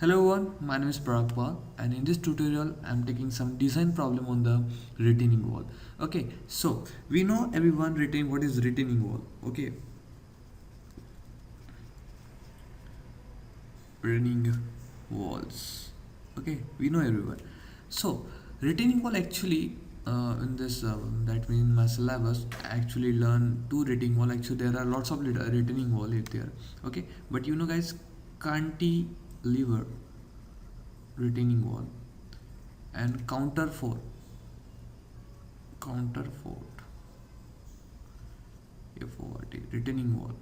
Hello everyone, my name is Paragpal and in this tutorial I'm taking some design problem on the retaining wall. Okay, so we know everyone retain what is retaining wall. Okay, retaining walls. Okay, we know everyone. So retaining wall actually in this that means in my syllabus I actually learn two retaining wall. Actually there are lots of retaining wall in there. Okay, but you know guys, cantilever retaining wall and counterfort FORT retaining wall.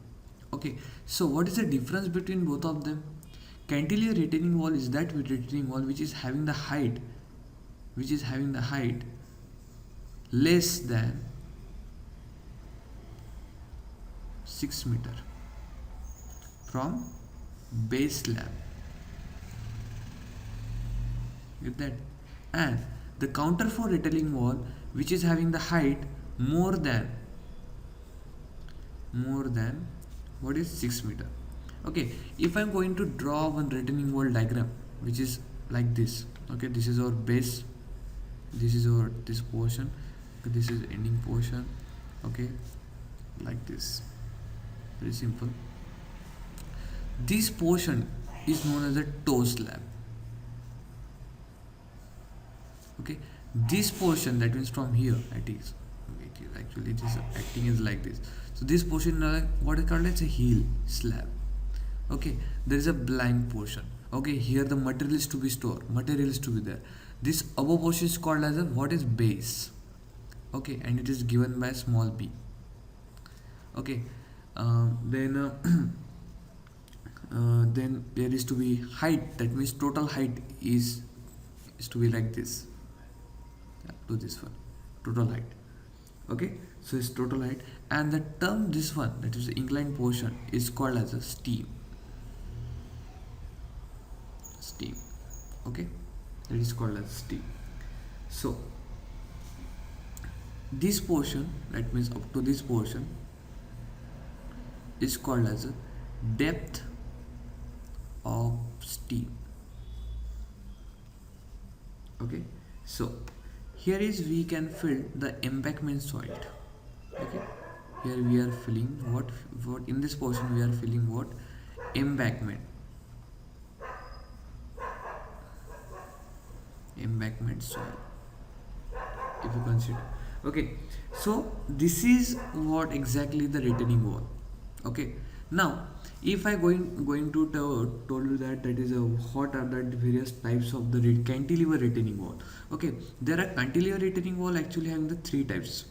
Okay, so what is the difference between both of them? Cantilever retaining wall is that retaining wall which is having the height less than 6 meter from base slab. Get that? And the counterfort retaining wall which is having the height more than what is 6 meter. Okay, if I'm going to draw one retaining wall diagram which is like this. Okay, this is our base, this is our this portion, okay, this is ending portion. Okay, like this, very simple. This portion is known as a toe slab. Okay, this portion, that means from here it is actually it is acting is like this. So this portion what is called as a heel slab. Okay, there is a blank portion. Okay, here the material is to be stored, material is to be there. This above portion is called as a what is base. Okay, and it is given by small b. Okay, then then there is to be height, that means total height is to be like this, to this one, total height. Okay, so it's total height, and the term this one, that is the inclined portion, is called as a steam. Okay, that is called as steam. So this portion, that means up to this portion, is called as a depth of steam. Okay, so here is we can fill the embankment soil. Okay, here we are filling what in this portion we are filling what, embankment soil, if you consider. Okay, so this is what exactly the retaining wall. Okay, now if I going to told you that is what are the various types of the cantilever retaining wall. Okay, there are cantilever retaining wall actually having the three types.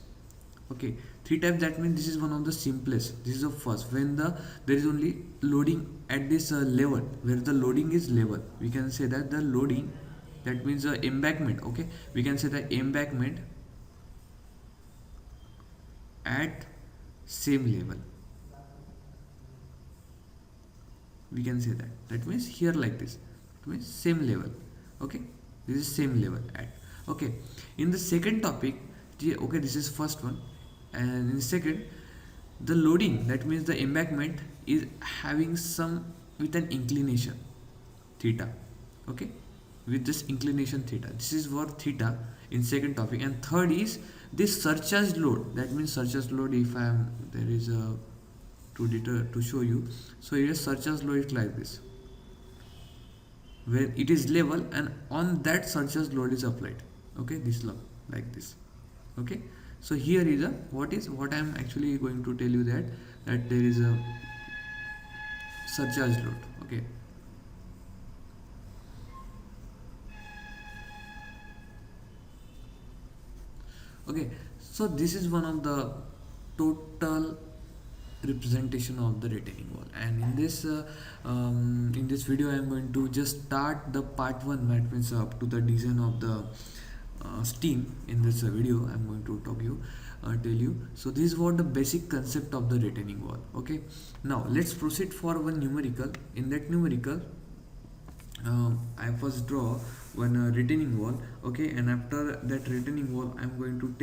Okay, three types, that means this is one of the simplest. This is the first, when there is only loading at this level, where the loading is level, we can say that the loading, that means the embankment. Okay, we can say the embankment at same level, we can say that means here like this, it means same level. Okay, this is same level at. Okay, in the second topic, okay, this is first one, and in second, the loading, that means the embankment is having some with an inclination theta. Okay, with this inclination theta, this is what theta in second topic. And third is this surcharge load, that means surcharge load, if I am there is a to show you. So here surcharge load is like this, where it is level and on that surcharge load is applied. Okay, this law like this. Okay, so here is what I am actually going to tell you, that there is a surcharge load. Okay, okay, so this is one of the total representation of the retaining wall, and in this video I am going to just start the part 1, that means up to the design of the steam. In this video I am going to tell you. So this is what the basic concept of the retaining wall. Okay, now let's proceed for one numerical. In that numerical, I first draw one retaining wall. Okay, and after that retaining wall I am going to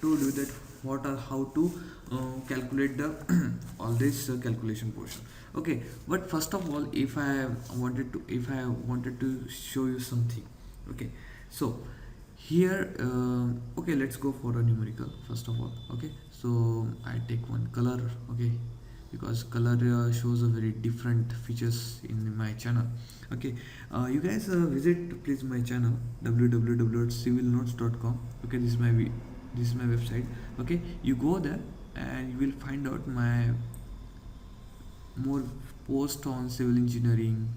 told you that what are how to calculate the all this calculation portion. Okay, but first of all, if I wanted to show you something. Okay, so here okay, let's go for a numerical first of all. Okay, so I take one color. Okay, because color shows a very different features in my channel. Okay, you guys visit please my channel www.civilnotes.com. Okay, this is my website. Okay, you go there and you will find out my more post on civil engineering,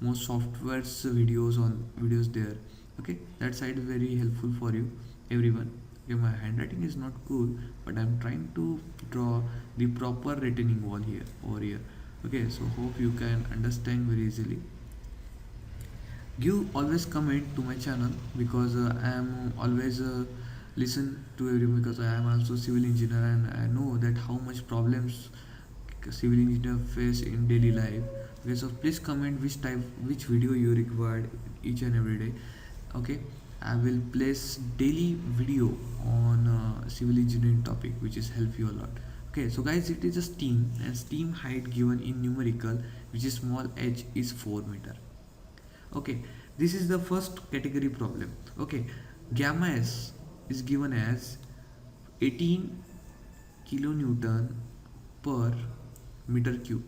more softwares videos on videos there. Okay, that side is very helpful for you everyone. Okay, my handwriting is not cool, but I'm trying to draw the proper retaining wall here over here. Okay, so hope you can understand very easily. You always comment to my channel because I am always listen to everyone because I am also civil engineer and I know that how much problems civil engineer face in daily life. Okay, so please comment which video you required each and every day. Okay, I will place daily video on civil engineering topic which is help you a lot. Okay, so guys, it is a steam and steam height given in numerical, which is small h is 4 meter. Okay, this is the first category problem. Okay, gamma s is given as 18 kilonewton per meter cube.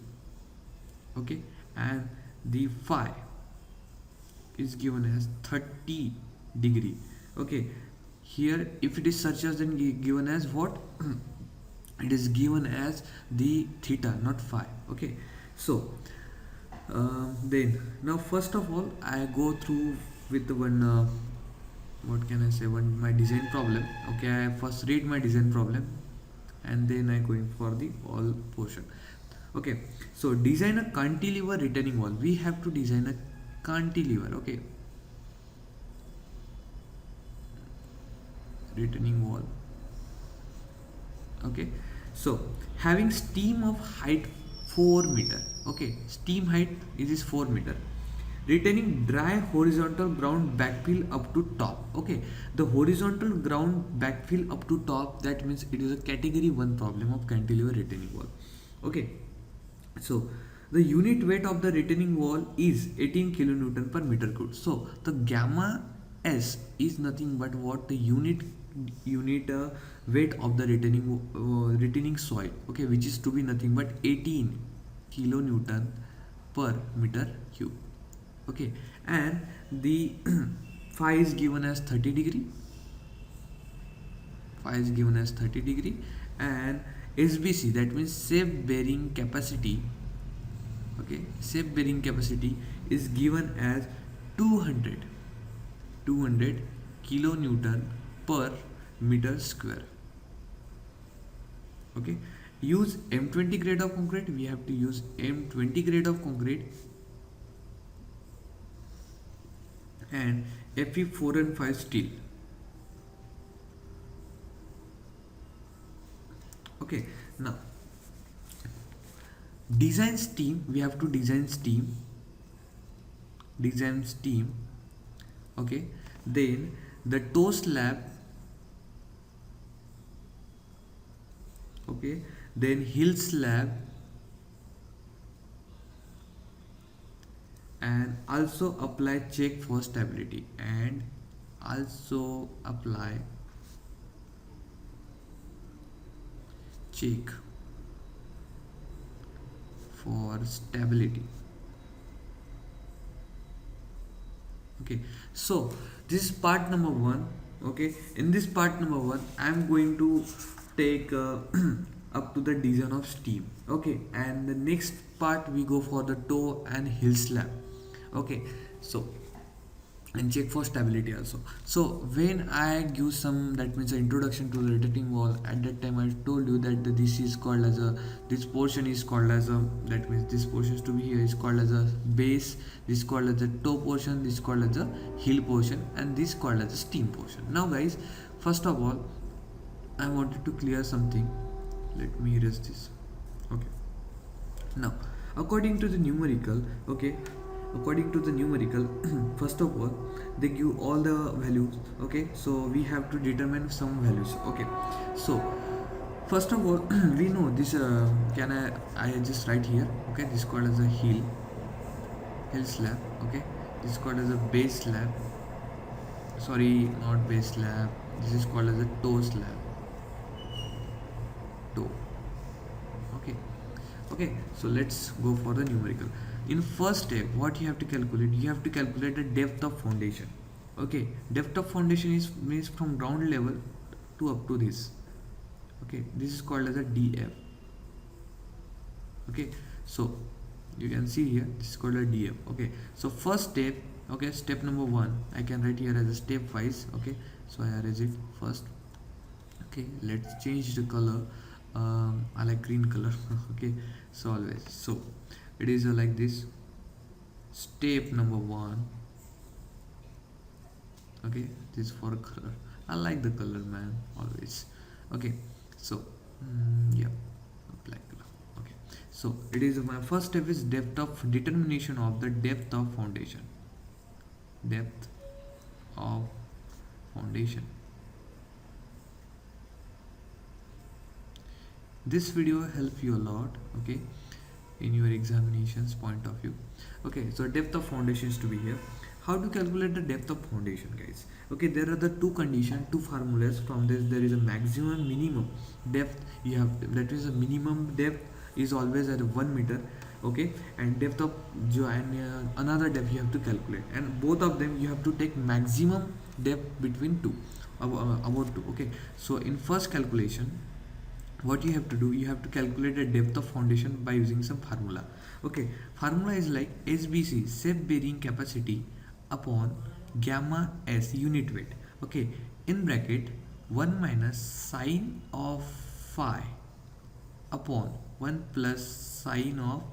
Okay, and the phi is given as 30 degree. Okay, here if it is such as, then given as what? It is given as the theta, not phi. Okay, so then now first of all I go through with one what can I say, one my design problem. Okay, I first read my design problem and then I going for the all portion. Okay, so design a cantilever retaining wall. We have to design a cantilever. Okay, retaining wall. Okay, so having steam of height 4 meter. Okay, steam height is 4 meter. Retaining dry horizontal ground backfill up to top. Okay, the horizontal ground backfill up to top, that means it is a category 1 problem of cantilever retaining wall. Okay, so the unit weight of the retaining wall is 18 kilonewton per meter cube. So the gamma s is nothing but what the unit weight of the retaining soil. Okay, which is to be nothing but 18 kilonewton per meter cube. Okay, and the phi is given as 30 degree. Phi is given as 30 degree, and SBC, that means safe bearing capacity. Okay, safe bearing capacity is given as 200 kilonewton per meter square. Okay, use M20 grade of concrete. We have to use M20 grade of concrete and Fe 4 and 5 steel. Okay, now design steam. We have to design steam. Okay, then the toe slab. Okay, then hill slab, and also apply check for stability, and also apply check for stability. Okay, so this is part number 1. Okay, in this part number 1 I am going to take up to the design of steam. Okay, and the next part we go for the toe and hill slab. Okay, so and check for stability also. So when I give some, that means an introduction to the retaining wall, at that time I told you that this is called as a, this portion is called as a, that means this portion to be here is called as a base, this is called as a toe portion, this is called as a heel portion, and this is called as a steam portion. Now guys, first of all I wanted to clear something. Let me erase this. Okay, now according to the numerical, okay, according to the numerical first of all they give all the values. Okay, so we have to determine some values. Okay, so First of all, we know this. Can I just write here? Okay, this is called as a hill slab. Okay, this is called as a base slab. Sorry, not base slab. This is called as a toe slab. Toe. Okay. Okay, so let's go for the numerical. In first step, what you have to calculate, you have to calculate the depth of foundation. Okay, depth of foundation is means from ground level to up to this. Okay, this is called as a df. Okay, so you can see here, this is called a df. Okay, so first step, okay, step number 1 I can write here as a step wise. Okay, so I erase it first. Okay, let's change the color. I like green color. Okay, so always, so it is like this. Step number 1. Okay, this is for color. I like the color, man, always. Okay, so yeah, black color. Okay, so it is my first step is depth of determination of the depth of foundation. Depth of foundation. This video help you a lot, okay, in your examinations point of view. Okay, so depth of foundation is to be here. How to calculate the depth of foundation, guys? Okay, there are the two conditions, two formulas. From this there is a maximum minimum depth you have, that is a minimum depth is always at 1 meter. Okay, and depth of another depth you have to calculate, and both of them you have to take maximum depth between two, about two. Okay, so in first calculation, what you have to do, you have to calculate the depth of foundation by using some formula. Okay, formula is like SBC, shape bearing capacity, upon gamma s unit weight. Okay, in bracket 1 minus sine of phi upon 1 plus sine of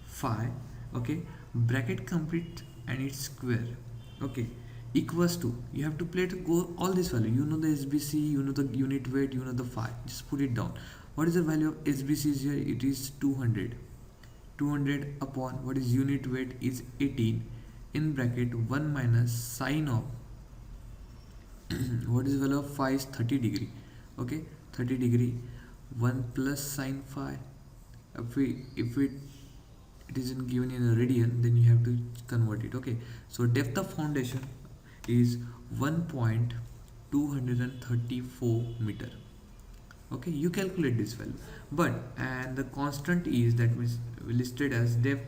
phi. Okay, bracket complete and its square. Okay, equals to, you have to go all this value, you know the SBC, you know the unit weight, you know the phi, just put it down. What is the value of SBC is here? It is 200 upon what is unit weight is 18, in bracket 1 minus sine of what is the value of phi is 30 degree. Okay, 30 degree, 1 plus sine phi. If it isn't given in a radian, then you have to convert it. Okay, so depth of foundation is 1.234 meter. Okay, you calculate this value, but and the constant is, that means listed as depth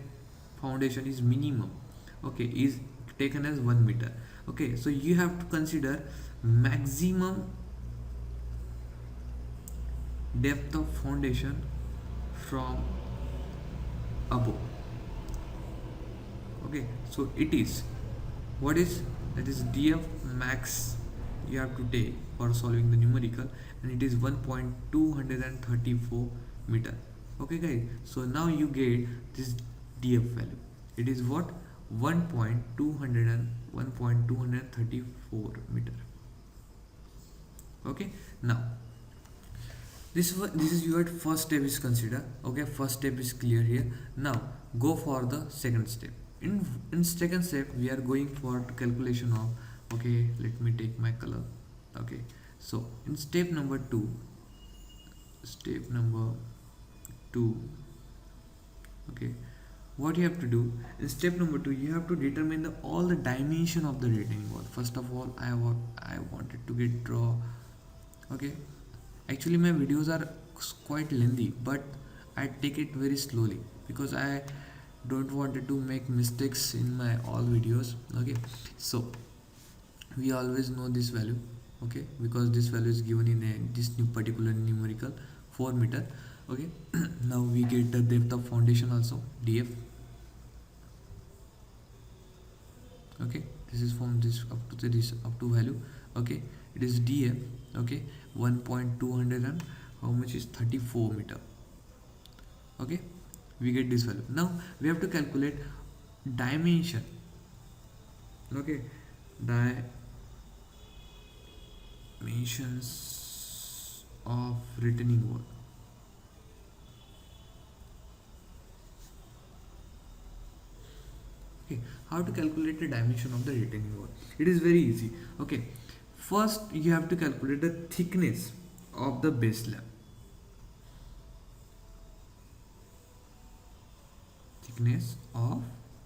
foundation is minimum. Okay, is taken as 1 meter. Okay, so you have to consider maximum depth of foundation from above. Okay, so it is, what is that is df max you have to take for solving the numerical, and it is 1.234 meter. Okay guys, so now you get this df value. It is what? 1.234 meter. Okay, now this is your first step is considered. Okay, first step is clear here. Now go for the second step. In second step we are going for calculation of, okay, let me take my color. Okay, so in step number 2, okay, what you have to do in step number 2, you have to determine all the dimension of the retaining wall. First of all, I wanted to get draw. Okay, actually my videos are quite lengthy, but I take it very slowly because I don't wanted to make mistakes in my all videos. Okay, so we always know this value. Okay, because this value is given in this new particular numerical 4 meter. Okay, now we get the depth of foundation also, df. Okay, this is from this up to this up to value. Okay, it is df. Okay, 1.200 and how much is 34 meter. Okay, we get this value. Now we have to calculate dimension. Okay, dimensions of retaining wall. Okay, how to calculate the dimension of the retaining wall? It is very easy. Okay, first you have to calculate the thickness of the base slab. Thickness of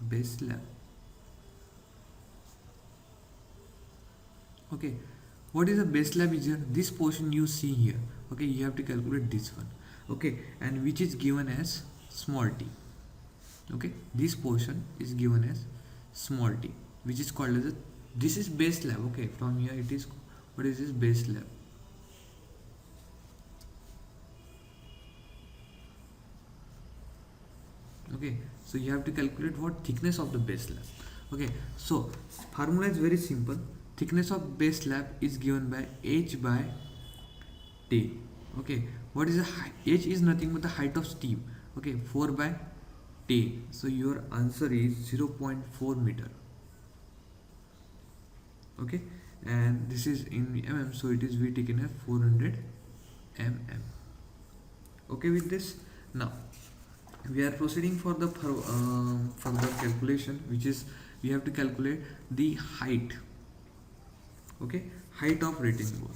base slab. Okay, what is a base slab is here? This portion you see here. Okay, you have to calculate this one. Okay, and which is given as small t. Okay, this portion is given as small t, which is called as a, this is base slab. Okay, from here it is, what is this base slab? Okay, so you have to calculate what thickness of the base slab. Okay, so formula is very simple. Thickness of base slab is given by h by t. Okay, what is the h is nothing but the height of steam. Okay, 4 by t. So your answer is 0.4 meter. Okay, and this is in mm, so it is we taken as 400 mm. Okay, with this, now we are proceeding for the further calculation, which is we have to calculate the height. Okay, height of retaining wall.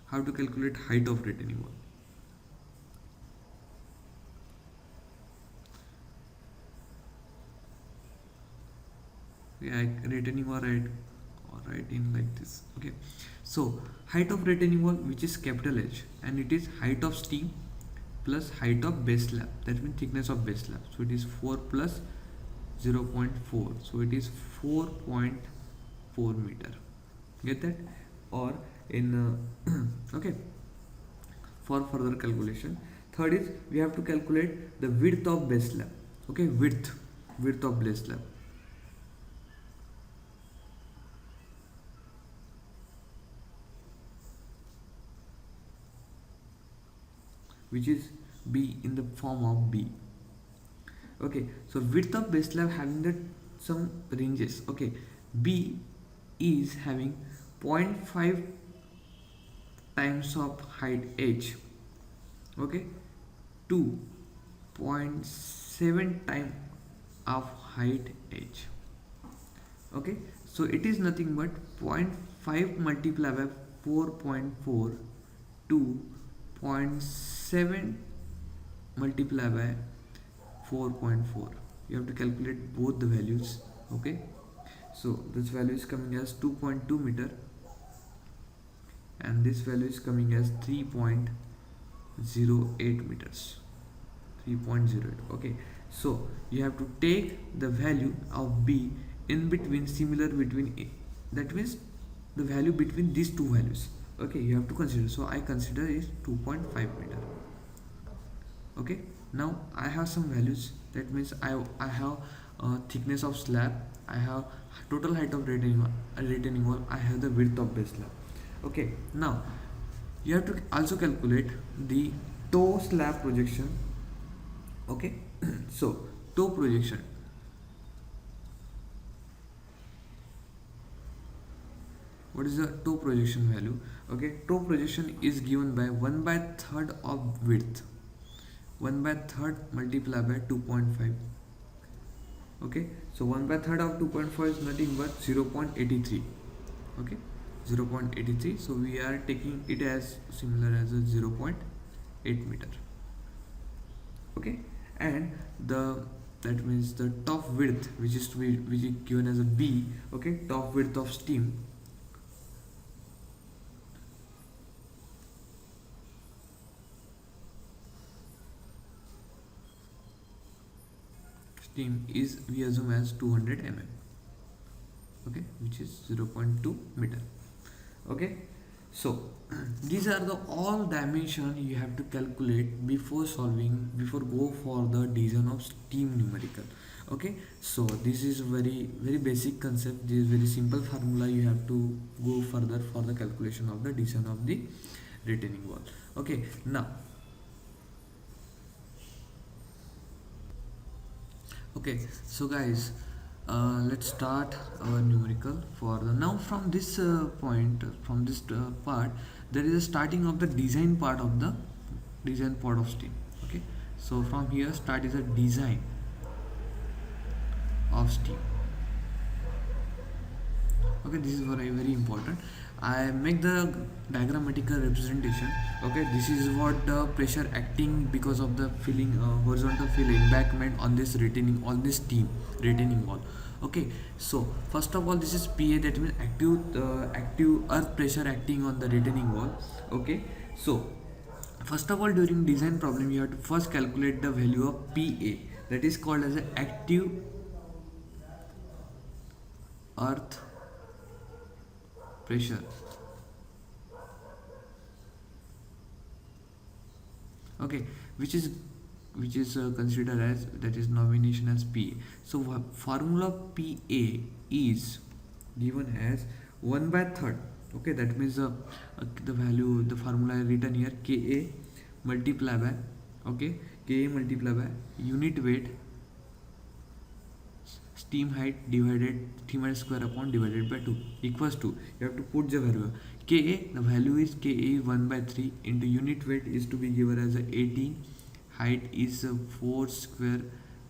How to calculate height of retaining wall? Yeah, retaining wall, right in like this. Okay, so height of retaining wall, which is capital H, and it is height of steam plus height of base slab, that means thickness of base slab. So it is 4 plus 0.4, so it is 4.4 meter. Get that? Or in okay, for further calculation, third is we have to calculate the width of base slab. Okay, width of base slab, which is b in the form of b. Okay, so width of base slab having the some ranges. Okay, b is having 0.5 times of height h. Okay, 2.7 times of height h. Okay, so it is nothing but 0.5 multiplied by 4.4 to 0.7 multiplied by 4.4. You have to calculate both the values. Okay, so this value is coming as 2.2 meter and this value is coming as 3.08 meters. 3.08. Okay, so you have to take the value of b in between, similar between a, that means the value between these two values. Okay, you have to consider. So I consider is 2.5 meter. Okay, now I have some values. That means I have thickness of slab, I have total height of retaining wall, I have the width of base slab. Okay, now you have to also calculate the toe slab projection. Okay, so toe projection, what is the toe projection value? Okay, toe projection is given by 1/3 of width, 1/3 multiplied by 2.5. Okay, so 1/3 of 2.5 is nothing but 0.83. Okay, 0.83. So we are taking it as similar as a 0.8 meter. Okay, and that means the top width, which is given as a b. Okay, top width of steam, is we assume as 200 mm. Okay, which is 0.2 meter. Okay, so these are the all dimension you have to calculate before go for the design of steam numerical. Okay, so this is very basic concept. This is very simple formula. You have to go further for the calculation of the design of the retaining wall. Okay, now okay, so guys, let's start our numerical for the now. From this point, from this part, there is a starting of the design part of steam. Okay, so from here start is a design of steam. Okay, this is very important. I make the diagrammatical representation. Okay, this is what the pressure acting because of the filling horizontal fill embankment on this retaining on this steam retaining wall. Okay, so first of all, this is PA, that means active earth pressure acting on the retaining wall. Okay, so first of all, during design problem, you have to first calculate the value of PA, that is called as an active earth pressure. Okay, which is considered as, that is nomination as PA. So formula PA is given as 1 by third. Okay, that means the value, the formula is written here, Ka multiply by, okay, Ka multiply by unit weight steam height divided steam height square upon divided by 2 equals to, you have to put the value Ka, the value is Ka 1 by 3 into unit weight is to be given as a 18, height is 4 square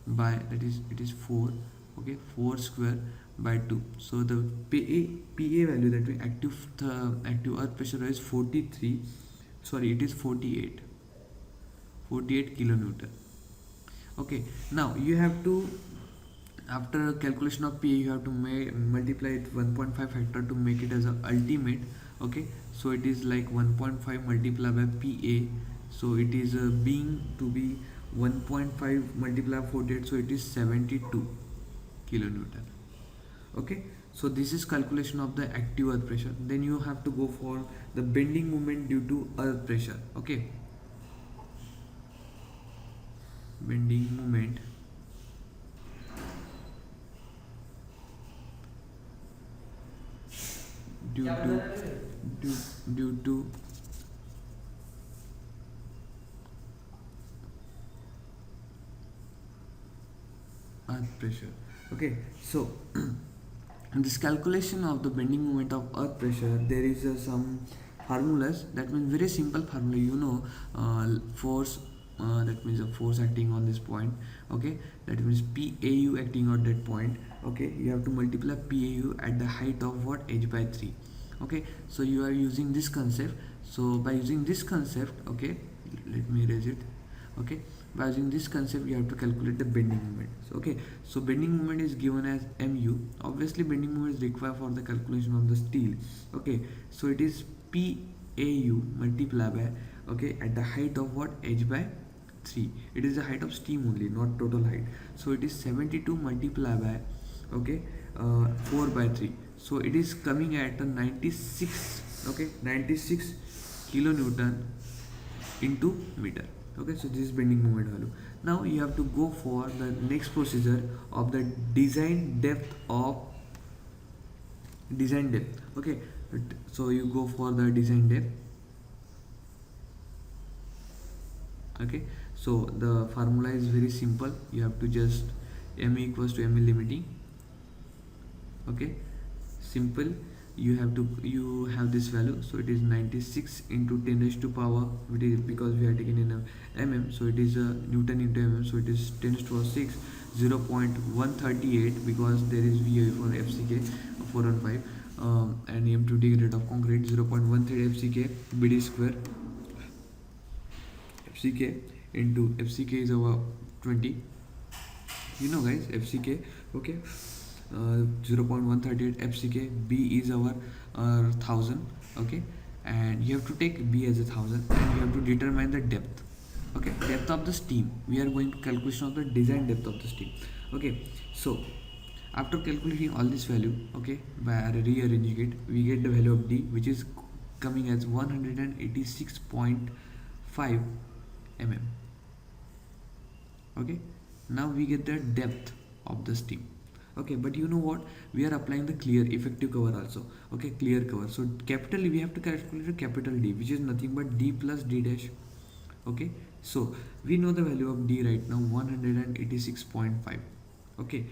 by, that is it is 4, okay, 4 square by 2. So the Pa value, that we active earth pressure is 43, sorry, it is 48 kilonewton. Okay, now you have to, after calculation of PA, you have to multiply it 1.5 factor to make it as a ultimate. Okay, so it is like 1.5 multiplied by PA, so it is being to be 1.5 multiplied by 48, so it is 72 kilonewton. Okay, so this is calculation of the active earth pressure. Then you have to go for the bending moment due to earth pressure. Okay, bending moment due to earth pressure. Okay, so in this calculation of the bending moment of earth pressure, there is some formulas, that means very simple formula, you know, force, that means a force acting on this point. Okay, that means PAU acting on that point. Okay, you have to multiply PAU at the height of what, h by 3. Okay, so you are using this concept. So by using this concept, okay, let me erase it. Okay, by using this concept, you have to calculate the bending moment. So, okay, so bending moment is given as mu. Obviously bending moment is required for the calculation of the steel. Okay, so it is PAU multiplied by, okay, at the height of what, h by 3. It is the height of steam only, not total height. So it is 72 multiplied by, okay, 4 by 3. So it is coming at a 96, okay, 96 kilonewton into meter. Okay, so this is bending moment value. Now you have to go for the next procedure of the design depth. Okay, so you go for the design depth. Okay, so the formula is very simple. You have to just m equals to m limiting. Okay, simple. You have this value, so it is 96 into 10 raised to power, it is because we are taking in mm, so it is Newton into mm, so it is 10 raised to power 6, 0.138, because there is VA for FCK 415, and M2T rate of concrete 0.13 FCK BD square. FCK into FCK is our 20, you know guys, FCK. Okay, 0.138 FCK. B is our 1000. Okay, and you have to take B as 1000, and you have to determine the depth. Okay, depth of the steam, we are going to calculation of the design depth of the steam. Okay, so after calculating all this value, okay, by rearranging it, we get the value of D, which is coming as 186.5 mm. Okay, now we get the depth of the steam. Okay, but you know what, we are applying the clear effective cover also. Okay, clear cover, so capital we have to calculate a capital D, which is nothing but D plus D dash. Okay, so we know the value of D right now, 186.5. okay,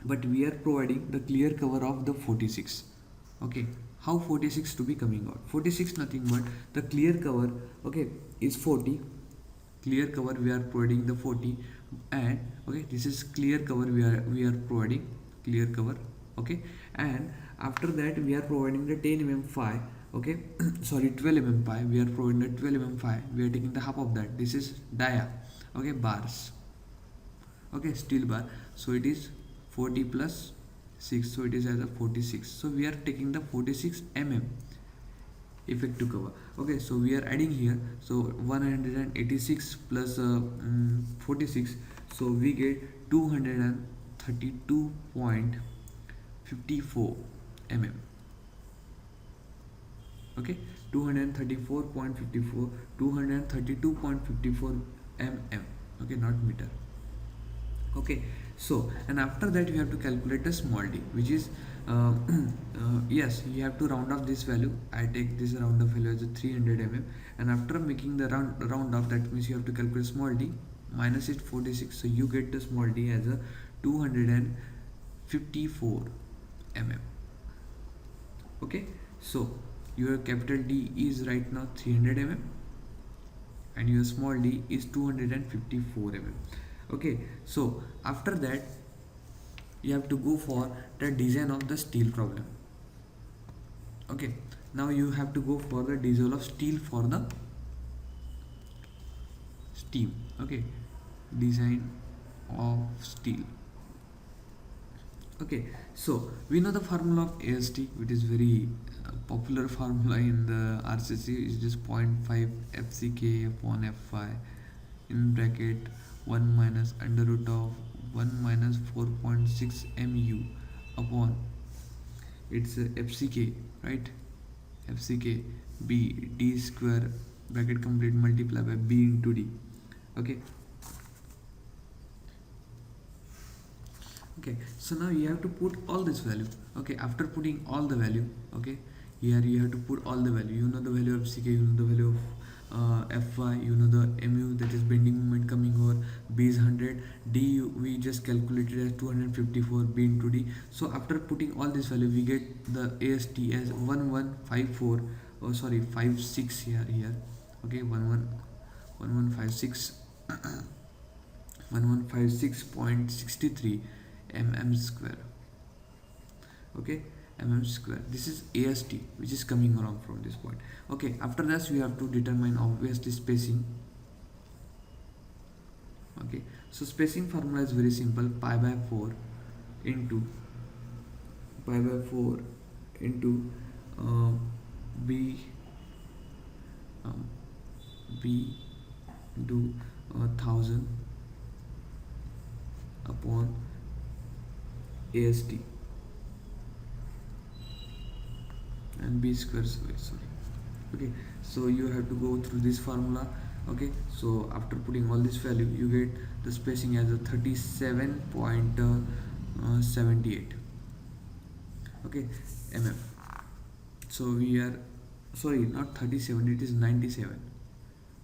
but we are providing the clear cover of the 46. Okay, how 46 to be coming out? 46 nothing but the clear cover, okay, is 40. Clear cover we are providing the 40, and okay, this is clear cover we are providing clear cover. Okay, and After that we are providing the 10 mm phi, okay. Sorry, 12 mm phi, we are providing the 12 mm phi, we are taking the half of that. This is dia, okay, bars, okay, steel bar. So it is 40 plus 6, so it is as a 46. So we are taking the 46 mm effective cover, okay. So we are adding here, so 186 plus 46, so we get 232.54 mm, okay. 234.54, 232.54 mm, okay, not meter, okay. So and after that we have to calculate a small d, which is yes, you have to round off this value. I take this round off value as a 300 mm, and after making the round off, that means you have to calculate small d, minus it 46, so you get the small d as a 254 mm, okay. So your capital D is right now 300 mm and your small d is 254 mm, okay. So after that you have to go for the design of the steel problem, okay. Now you have to go for the design of steel for the steam, okay. Design of steel, okay. So we know the formula of AST, which is very popular formula in the RCC, is just 0.5 FCK upon Fy in bracket 1 minus under root of 1 minus 4.6 mu upon its FCK, right? FCK b d square bracket complete multiply by b into d, okay. Okay, so now you have to put all this value, okay. After putting all the value, okay, here you have to put all the value. You know the value of CK, you know the value of Fy, you know the mu, that is bending moment coming over, b is 100, d we just calculated as 254, b into d. So after putting all this value, we get the AST as 1154, oh sorry, 56 here, okay, 1156 1156.63 mm square, okay, mm square. This is AST, which is coming around from this point, okay. After that we have to determine obviously spacing, okay. So spacing formula is very simple, pi by 4 into uh, b b into 1000 upon AST and b square, sorry, okay. So you have to go through this formula, okay. So after putting all this value, you get the spacing as a 37.78, okay, mm. So we are, sorry, not 37, it is 97,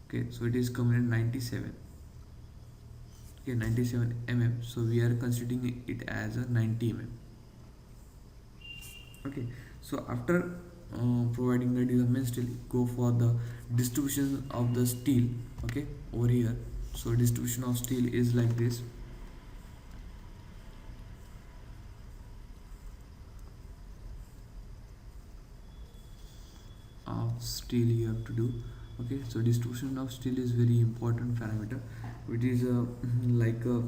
okay. So it is coming at 97, okay, 97 mm. So we are considering it as a 90 mm, okay. So after providing the design steel, go for the distribution of the steel, okay, over here. So distribution of steel is like this, of steel you have to do, okay. So distribution of steel is very important parameter, which is like a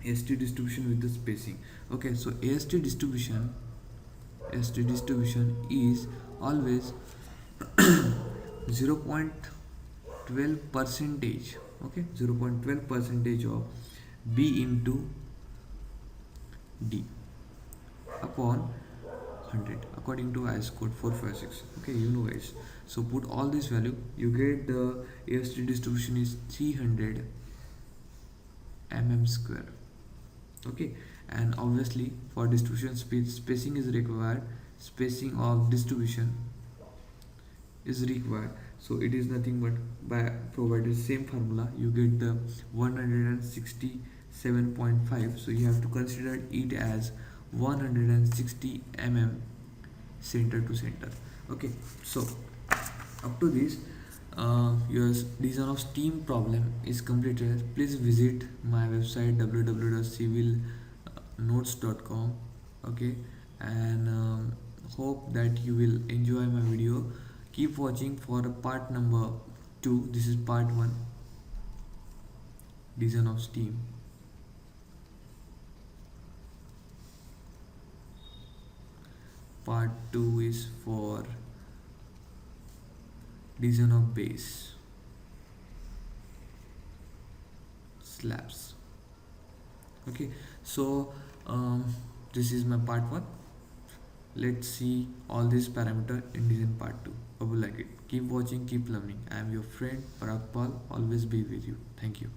AST distribution with the spacing, okay. So AST distribution is always 0.12 percentage, okay, 0.12 percentage of B into D upon 100 according to IS code 456, okay, you know guys. So put all this value, you get the AST distribution is 300 mm square, okay. And obviously for distribution speed, spacing is required, spacing of distribution is required. So it is nothing but by provided same formula, you get the 167.5. So you have to consider it as 160 mm center to center, okay. So up to this your design of steam problem is completed. Please visit my website www.civilnotes.com, okay. and hope that you will enjoy my video. Keep watching for part number 2. This is part 1, design of steam. Part 2 is for design of base slabs. Okay, so this is my part 1. Let's see all these parameter in design part 2. I will like it. Keep watching, keep learning. I am your friend Parag Paul, always be with you. Thank you.